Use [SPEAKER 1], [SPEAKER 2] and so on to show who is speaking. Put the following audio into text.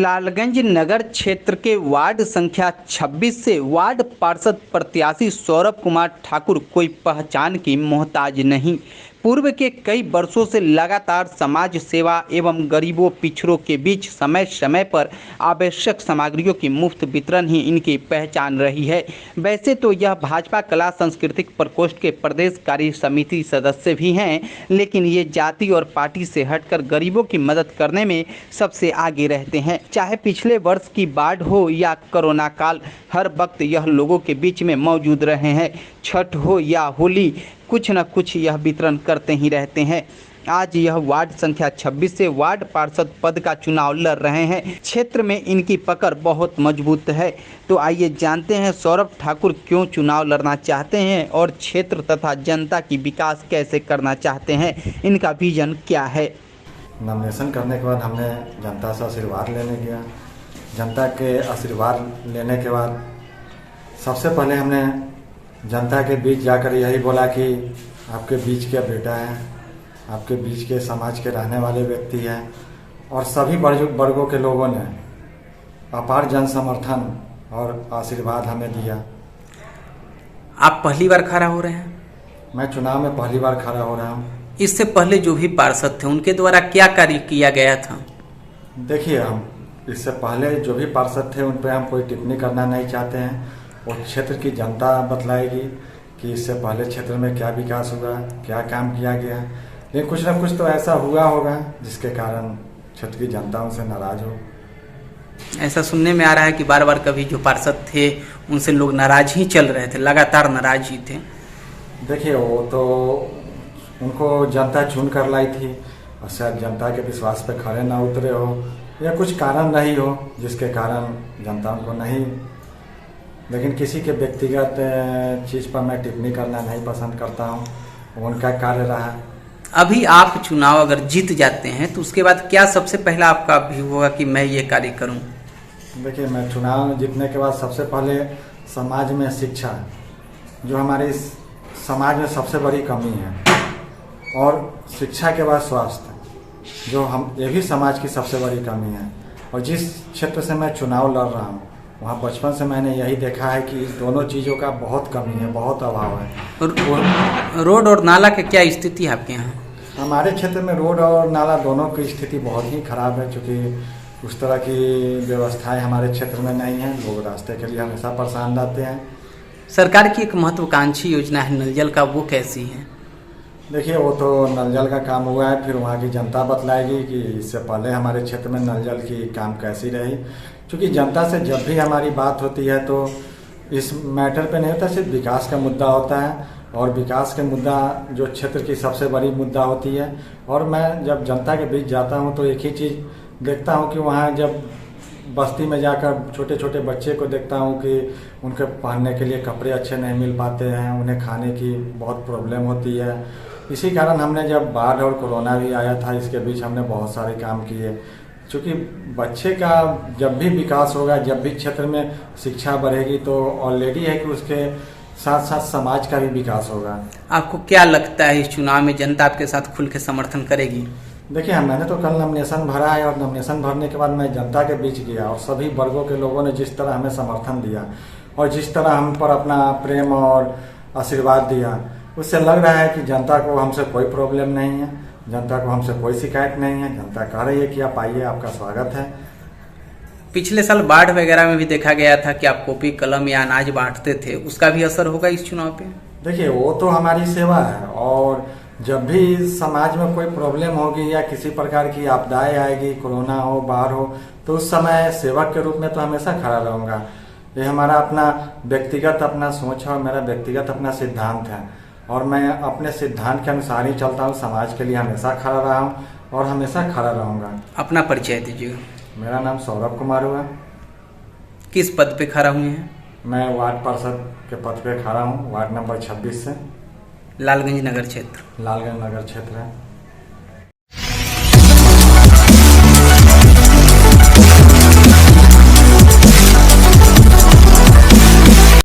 [SPEAKER 1] लालगंज नगर क्षेत्र के वार्ड संख्या 26 से वार्ड पार्षद प्रत्याशी सौरभ कुमार ठाकुर कोई पहचान की मोहताज नहीं। पूर्व के कई वर्षों से लगातार समाज सेवा एवं गरीबों पिछड़ों के बीच समय समय पर आवश्यक सामग्रियों की मुफ्त वितरण ही इनकी पहचान रही है। वैसे तो यह भाजपा कला सांस्कृतिक प्रकोष्ठ के प्रदेश कार्य समिति सदस्य भी हैं, लेकिन ये जाति और पार्टी से हटकर गरीबों की मदद करने में सबसे आगे रहते हैं। चाहे पिछले वर्ष की बाढ़ हो या कोरोना काल, हर वक्त यह लोगों के बीच में मौजूद रहे हैं। छठ हो या होली, कुछ न कुछ यह वितरण करते ही रहते हैं। आज यह वार्ड संख्या 26 से वार्ड पार्षद पद का चुनाव लड़ रहे हैं। क्षेत्र में इनकी पकड़ बहुत मजबूत है। तो आइए जानते हैं सौरभ ठाकुर क्यों चुनाव लड़ना चाहते हैं और क्षेत्र तथा जनता की विकास कैसे करना चाहते हैं, इनका विजन क्या है।
[SPEAKER 2] नॉमिनेशन करने के बाद हमने जनता से आशीर्वाद लेने गया। जनता के आशीर्वाद लेने के बाद सबसे पहले हमने जनता के बीच जाकर यही बोला कि आपके बीच का बेटा है, आपके बीच के समाज के रहने वाले व्यक्ति हैं, और सभी वर्गों के लोगों ने अपार जन समर्थन और आशीर्वाद हमें दिया।
[SPEAKER 1] आप पहली बार खड़ा हो रहे हैं?
[SPEAKER 2] मैं चुनाव में पहली बार खड़ा हो रहा हूँ।
[SPEAKER 1] इससे पहले जो भी पार्षद थे उनके द्वारा क्या कार्य किया गया था?
[SPEAKER 2] देखिए, हम इससे पहले जो भी पार्षद थे उन पर हम कोई टिप्पणी करना नहीं चाहते हैं। वो क्षेत्र की जनता बतलाएगी कि इससे पहले क्षेत्र में क्या विकास हुआ, क्या काम किया गया। लेकिन कुछ ना कुछ तो ऐसा हुआ होगा जिसके कारण क्षेत्र की जनता उनसे नाराज हो।
[SPEAKER 1] ऐसा सुनने में आ रहा है कि बार बार कभी जो पार्षद थे उनसे लोग नाराज ही चल रहे थे, लगातार नाराज ही थे।
[SPEAKER 2] देखिए, वो तो उनको जनता चुन कर लाई थी और शायद जनता के विश्वास पे खड़े ना उतरे हो या कुछ कारण नहीं हो जिसके कारण जनता उनको नहीं। लेकिन किसी के व्यक्तिगत चीज़ पर मैं टिप्पणी करना नहीं पसंद करता हूँ, उनका कार्य रहा।
[SPEAKER 1] अभी आप चुनाव अगर जीत जाते हैं तो उसके बाद क्या सबसे पहला आपका व्यू होगा कि मैं ये कार्य करूँ?
[SPEAKER 2] देखिए, मैं चुनाव जीतने के बाद सबसे पहले समाज में शिक्षा, जो हमारे समाज में सबसे बड़ी कमी है, और शिक्षा के बाद स्वास्थ्य, जो ये भी समाज की सबसे बड़ी कमी है। और जिस क्षेत्र से मैं चुनाव लड़ रहा हूँ वहाँ बचपन से मैंने यही देखा है कि इस दोनों चीज़ों का बहुत कमी है, बहुत अभाव है।
[SPEAKER 1] रोड और नाला की क्या स्थिति है आपके यहाँ?
[SPEAKER 2] हमारे क्षेत्र में रोड और नाला दोनों की स्थिति बहुत ही खराब है, क्योंकि उस तरह की व्यवस्थाएं हमारे क्षेत्र में नहीं है। लोग रास्ते के लिए हमेशा परेशान रहते हैं।
[SPEAKER 1] सरकार की एक महत्वाकांक्षी योजना है नल जल का, वो कैसी है?
[SPEAKER 2] देखिए, वो तो नल जल का काम हुआ है, फिर वहाँ की जनता बतलाएगी कि इससे पहले हमारे क्षेत्र में नल जल की काम कैसी रही। क्योंकि जनता से जब भी हमारी बात होती है तो इस मैटर पे नहीं होता, सिर्फ विकास का मुद्दा होता है, और विकास के मुद्दा जो क्षेत्र की सबसे बड़ी मुद्दा होती है। और मैं जब जनता के बीच जाता हूँ तो एक ही चीज़ देखता हूँ कि वहाँ जब बस्ती में जाकर छोटे छोटे बच्चे को देखता हूँ कि उनके पहनने के लिए कपड़े अच्छे नहीं मिल पाते हैं, उन्हें खाने की बहुत प्रॉब्लम होती है। इसी कारण हमने जब बाढ़ और कोरोना भी आया था, इसके बीच हमने बहुत सारे काम किए। क्योंकि बच्चे का जब भी विकास होगा, जब भी क्षेत्र में शिक्षा बढ़ेगी, तो ऑलरेडी है कि उसके साथ साथ समाज का भी विकास होगा।
[SPEAKER 1] आपको क्या लगता है इस चुनाव में जनता आपके साथ खुल के समर्थन करेगी?
[SPEAKER 2] देखिए, मैंने तो कल नॉमिनेशन भरा है, और नॉमिनेशन भरने के बाद मैं जनता के बीच गया, और सभी वर्गों के लोगों ने जिस तरह हमें समर्थन दिया और जिस तरह हम पर अपना प्रेम और आशीर्वाद दिया, उससे लग रहा है कि जनता को हमसे कोई प्रॉब्लम नहीं है, जनता को हमसे कोई शिकायत नहीं है। जनता कह रही है कि आप आइए, आपका स्वागत है।
[SPEAKER 1] पिछले साल बाढ़ वगैरह में भी देखा गया था कि आप कॉपी कलम या अनाज बांटते थे, उसका भी असर होगा इस चुनाव पे?
[SPEAKER 2] देखिए, वो तो हमारी सेवा है, और जब भी समाज में कोई प्रॉब्लम होगी या किसी प्रकार की आपदाएं आएगी, कोरोना हो, बाढ़ हो, तो उस समय सेवक के रूप में तो हमेशा खड़ा रहूँगा। ये हमारा अपना व्यक्तिगत अपना सोच है और मेरा व्यक्तिगत अपना सिद्धांत है, और मैं अपने सिद्धांत के अनुसार ही चलता हूँ। समाज के लिए हमेशा खड़ा रहा हूँ और हमेशा खड़ा रहूँगा।
[SPEAKER 1] अपना परिचय दीजिए।
[SPEAKER 2] मेरा नाम सौरभ कुमार हुआ।
[SPEAKER 1] किस पद पे खड़ा हुए हैं?
[SPEAKER 2] मैं वार्ड पार्षद के पद पे खड़ा हूँ, वार्ड नंबर 26 से।
[SPEAKER 1] लालगंज नगर क्षेत्र।
[SPEAKER 2] लालगंज नगर क्षेत्र है।